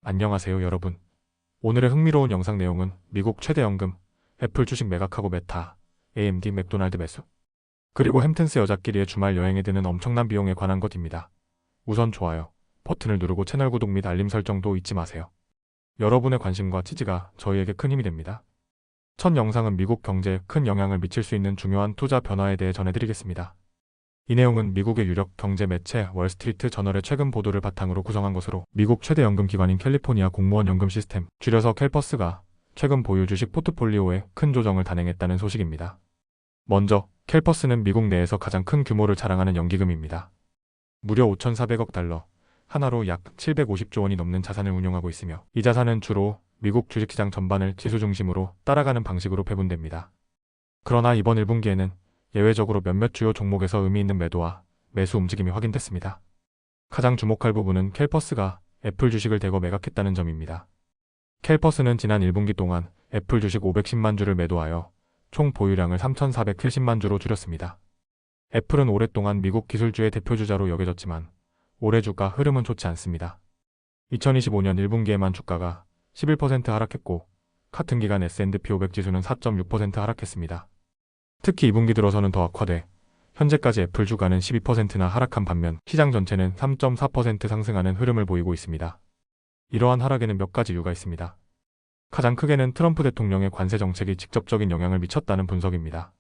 안녕하세요 여러분. 오늘의 흥미로운 영상 내용은 미국 최대 연금, 애플 주식 매각하고 메타, AMD, 맥도날드 매수, 그리고 햄튼스 여자끼리의 주말 여행에 드는 엄청난 비용에 관한 것입니다. 우선 좋아요 버튼을 누르고 채널 구독 및 알림 설정도 잊지 마세요. 여러분의 관심과 지지가 저희에게 큰 힘이 됩니다. 첫 영상은 미국 경제에 큰 영향을 미칠 수 있는 중요한 투자 변화에 대해 전해드리겠습니다. 이 내용은 미국의 유력 경제 매체 월스트리트 저널의 최근 보도를 바탕으로 구성한 것으로 미국 최대 연금 기관인 캘리포니아 공무원 연금 시스템, 줄여서 캘퍼스가 최근 보유 주식 포트폴리오에 큰 조정을 단행했다는 소식입니다. 먼저 캘퍼스는 미국 내에서 가장 큰 규모를 자랑하는 연기금입니다. 무려 5,400억 달러, 하나로 약 750조 원이 넘는 자산을 운용하고 있으며 이 자산은 주로 미국 주식시장 전반을 지수 중심으로 따라가는 방식으로 배분됩니다. 그러나 이번 1분기에는 예외적으로 몇몇 주요 종목에서 의미 있는 매도와 매수 움직임이 확인됐습니다. 가장 주목할 부분은 캘퍼스가 애플 주식을 대거 매각했다는 점입니다. 캘퍼스는 지난 1분기 동안 애플 주식 510만 주를 매도하여 총 보유량을 3,470만 주로 줄였습니다. 애플은 오랫동안 미국 기술주의 대표주자로 여겨졌지만 올해 주가 흐름은 좋지 않습니다. 2025년 1분기에만 주가가 11% 하락했고 같은 기간 S&P 500 지수는 4.6% 하락했습니다. 특히 2분기 들어서는 더 악화돼 현재까지 애플 주가는 12%나 하락한 반면 시장 전체는 3.4% 상승하는 흐름을 보이고 있습니다. 이러한 하락에는 몇 가지 이유가 있습니다. 가장 크게는 트럼프 대통령의 관세 정책이 직접적인 영향을 미쳤다는 분석입니다.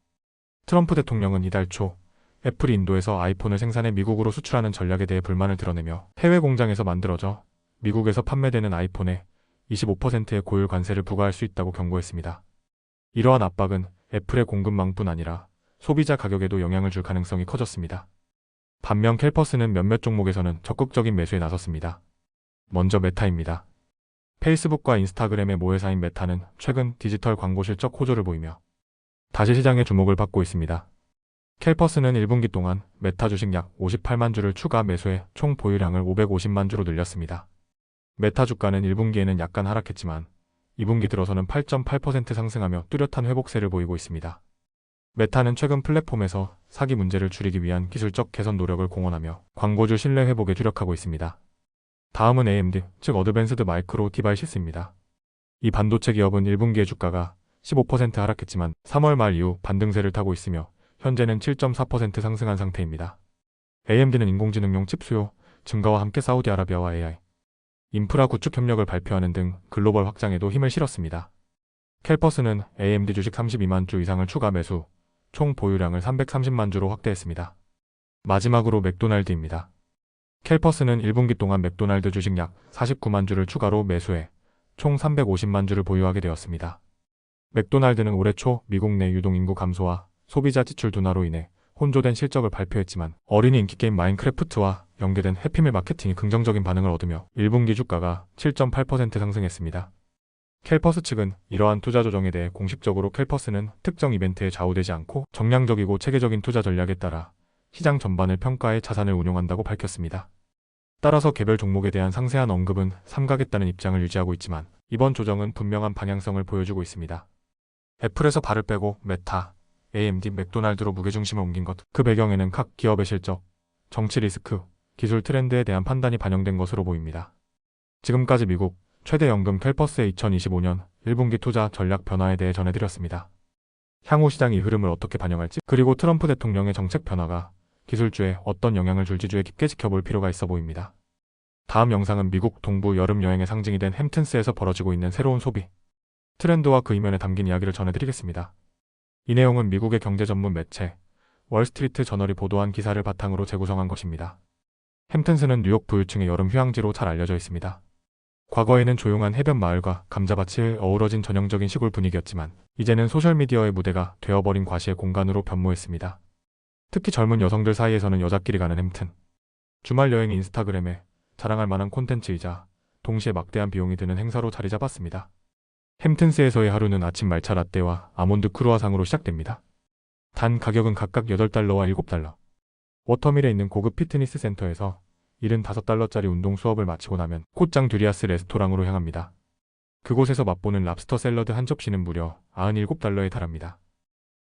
트럼프 대통령은 이달 초 애플이 인도에서 아이폰을 생산해 미국으로 수출하는 전략에 대해 불만을 드러내며 해외 공장에서 만들어져 미국에서 판매되는 아이폰에 25%의 고율 관세를 부과할 수 있다고 경고했습니다. 이러한 압박은 애플의 공급망뿐 아니라 소비자 가격에도 영향을 줄 가능성이 커졌습니다. 반면 캘퍼스는 몇몇 종목에서는 적극적인 매수에 나섰습니다. 먼저 메타입니다. 페이스북과 인스타그램의 모회사인 메타는 최근 디지털 광고 실적 호조를 보이며 다시 시장의 주목을 받고 있습니다. 캘퍼스는 1분기 동안 메타 주식 약 58만 주를 추가 매수해 총 보유량을 550만 주로 늘렸습니다. 메타 주가는 1분기에는 약간 하락했지만 2분기 들어서는 8.8% 상승하며 뚜렷한 회복세를 보이고 있습니다. 메타는 최근 플랫폼에서 사기 문제를 줄이기 위한 기술적 개선 노력을 공언하며 광고주 신뢰 회복에 주력하고 있습니다. 다음은 AMD, 즉 어드밴스드 마이크로 디바이시스입니다. 이 반도체 기업은 1분기의 주가가 15% 하락했지만 3월 말 이후 반등세를 타고 있으며 현재는 7.4% 상승한 상태입니다. AMD는 인공지능용 칩 수요 증가와 함께 사우디아라비아와 AI, 인프라 구축 협력을 발표하는 등 글로벌 확장에도 힘을 실었습니다. 캘퍼스는 AMD 주식 32만 주 이상을 추가 매수, 총 보유량을 330만 주로 확대했습니다. 마지막으로 맥도날드입니다. 캘퍼스는 1분기 동안 맥도날드 주식 약 49만 주를 추가로 매수해 총 350만 주를 보유하게 되었습니다. 맥도날드는 올해 초 미국 내 유동인구 감소와 소비자 지출 둔화로 인해 혼조된 실적을 발표했지만 어린이 인기게임 마인크래프트와 연계된 해피밀 마케팅이 긍정적인 반응을 얻으며 1분기 주가가 7.8% 상승했습니다. 캘퍼스 측은 이러한 투자 조정에 대해 공식적으로 캘퍼스는 특정 이벤트에 좌우되지 않고 정량적이고 체계적인 투자 전략에 따라 시장 전반을 평가해 자산을 운용한다고 밝혔습니다. 따라서 개별 종목에 대한 상세한 언급은 삼가겠다는 입장을 유지하고 있지만 이번 조정은 분명한 방향성을 보여주고 있습니다. 애플에서 발을 빼고 메타, AMD, 맥도날드로 무게중심을 옮긴 것, 그 배경에는 각 기업의 실적, 정치 리스크, 기술 트렌드에 대한 판단이 반영된 것으로 보입니다. 지금까지 미국 최대 연금 캘퍼스의 2025년 1분기 투자 전략 변화에 대해 전해드렸습니다. 향후 시장이 이 흐름을 어떻게 반영할지, 그리고 트럼프 대통령의 정책 변화가 기술주에 어떤 영향을 줄지주에 깊게 지켜볼 필요가 있어 보입니다. 다음 영상은 미국 동부 여름 여행의 상징이 된 햄튼스에서 벌어지고 있는 새로운 소비 트렌드와 그 이면에 담긴 이야기를 전해드리겠습니다. 이 내용은 미국의 경제 전문 매체 월스트리트 저널이 보도한 기사를 바탕으로 재구성한 것입니다. 햄튼스는 뉴욕 부유층의 여름 휴양지로 잘 알려져 있습니다. 과거에는 조용한 해변 마을과 감자밭이 어우러진 전형적인 시골 분위기였지만 이제는 소셜미디어의 무대가 되어버린 과시의 공간으로 변모했습니다. 특히 젊은 여성들 사이에서는 여자끼리 가는 햄튼, 주말 여행 인스타그램에 자랑할 만한 콘텐츠이자 동시에 막대한 비용이 드는 행사로 자리 잡았습니다. 햄튼스에서의 하루는 아침 말차 라떼와 아몬드 크루아상으로 시작됩니다. 단 가격은 각각 8달러와 7달러. 워터밀에 있는 고급 피트니스 센터에서 75달러짜리 운동 수업을 마치고 나면 꽃장 듀리아스 레스토랑으로 향합니다. 그곳에서 맛보는 랍스터 샐러드 한 접시는 무려 97달러에 달합니다.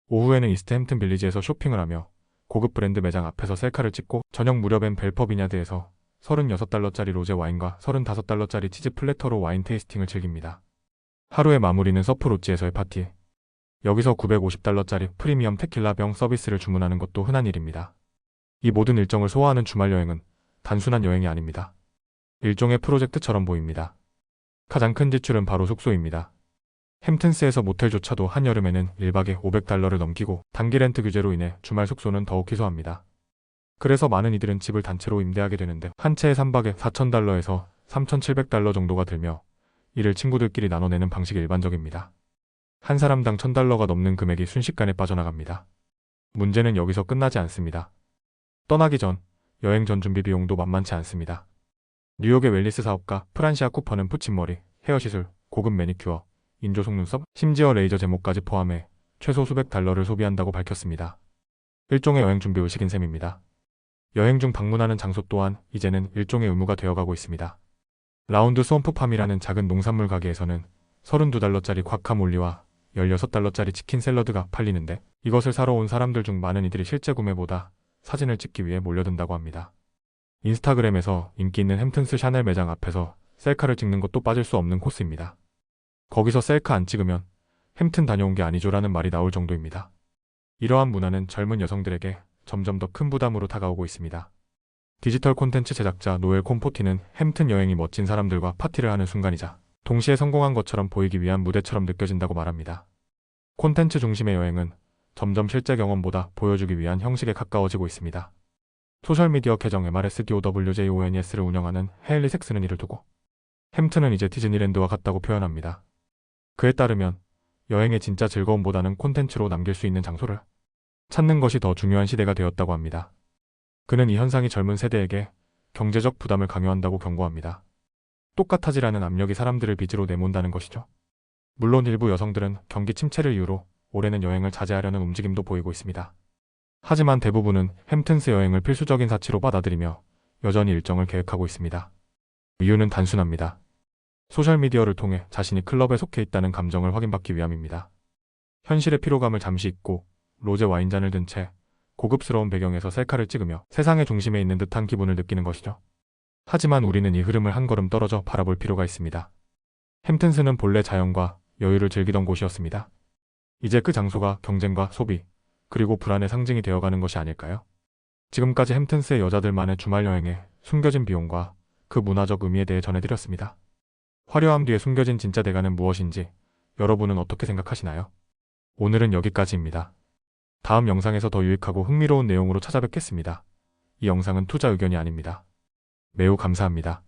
오후에는 이스트 햄튼 빌리지에서 쇼핑을 하며 고급 브랜드 매장 앞에서 셀카를 찍고 저녁 무렵엔 벨퍼 비냐드에서 $36짜리 로제 와인과 $35짜리 치즈 플래터로 와인 테이스팅을 즐깁니다. 하루의 마무리는 서프 로지에서의 파티. 여기서 $950짜리 프리미엄 테킬라병 서비스를 주문하는 것도 흔한 일입니다. 이 모든 일정을 소화하는 주말 여행은 단순한 여행이 아닙니다. 일종의 프로젝트처럼 보입니다. 가장 큰 지출은 바로 숙소입니다. 햄튼스에서 모텔조차도 한여름에는 1박에 $500를 넘기고 단기 렌트 규제로 인해 주말 숙소는 더욱 희소합니다. 그래서 많은 이들은 집을 단체로 임대하게 되는데 한 채에 3박에 $4,000에서 $3,700 정도가 들며 이를 친구들끼리 나눠내는 방식이 일반적입니다. 한 사람당 $1,000가 넘는 금액이 순식간에 빠져나갑니다. 문제는 여기서 끝나지 않습니다. 떠나기 전, 여행 전 준비 비용도 만만치 않습니다. 뉴욕의 웰니스 사업가 프란시아 쿠퍼는 붙임머리, 헤어시술, 고급 매니큐어, 인조 속눈썹, 심지어 레이저 제모까지 포함해 최소 수백 달러를 소비한다고 밝혔습니다. 일종의 여행 준비 의식인 셈입니다. 여행 중 방문하는 장소 또한 이제는 일종의 의무가 되어가고 있습니다. 라운드 스왑프팜이라는 작은 농산물 가게에서는 $32짜리 과카몰리와 $16짜리 치킨 샐러드가 팔리는데 이것을 사러 온 사람들 중 많은 이들이 실제 구매보다 사진을 찍기 위해 몰려든다고 합니다. 인스타그램에서 인기 있는 햄튼스 샤넬 매장 앞에서 셀카를 찍는 것도 빠질 수 없는 코스입니다. 거기서 셀카 안 찍으면 햄튼 다녀온 게 아니죠라는 말이 나올 정도입니다. 이러한 문화는 젊은 여성들에게 점점 더 큰 부담으로 다가오고 있습니다. 디지털 콘텐츠 제작자 노엘 콤포티는 햄튼 여행이 멋진 사람들과 파티를 하는 순간이자 동시에 성공한 것처럼 보이기 위한 무대처럼 느껴진다고 말합니다. 콘텐츠 중심의 여행은 점점 실제 경험보다 보여주기 위한 형식에 가까워지고 있습니다. 소셜미디어 계정 MRSDOWJONES를 운영하는 헤일리 섹스는 이를 두고 햄튼은 이제 디즈니랜드와 같다고 표현합니다. 그에 따르면 여행의 진짜 즐거움보다는 콘텐츠로 남길 수 있는 장소를 찾는 것이 더 중요한 시대가 되었다고 합니다. 그는 이 현상이 젊은 세대에게 경제적 부담을 강요한다고 경고합니다. 똑같아지라는 압력이 사람들을 빚으로 내몬다는 것이죠. 물론 일부 여성들은 경기 침체를 이유로 올해는 여행을 자제하려는 움직임도 보이고 있습니다. 하지만 대부분은 햄튼스 여행을 필수적인 사치로 받아들이며 여전히 일정을 계획하고 있습니다. 이유는 단순합니다. 소셜미디어를 통해 자신이 클럽에 속해 있다는 감정을 확인받기 위함입니다. 현실의 피로감을 잠시 잊고 로제 와인잔을 든 채 고급스러운 배경에서 셀카를 찍으며 세상의 중심에 있는 듯한 기분을 느끼는 것이죠. 하지만 우리는 이 흐름을 한 걸음 떨어져 바라볼 필요가 있습니다. 햄튼스는 본래 자연과 여유를 즐기던 곳이었습니다. 이제 그 장소가 경쟁과 소비, 그리고 불안의 상징이 되어가는 것이 아닐까요? 지금까지 햄튼스의 여자들만의 주말 여행에 숨겨진 비용과 그 문화적 의미에 대해 전해드렸습니다. 화려함 뒤에 숨겨진 진짜 대가는 무엇인지 여러분은 어떻게 생각하시나요? 오늘은 여기까지입니다. 다음 영상에서 더 유익하고 흥미로운 내용으로 찾아뵙겠습니다. 이 영상은 투자 의견이 아닙니다. 매우 감사합니다.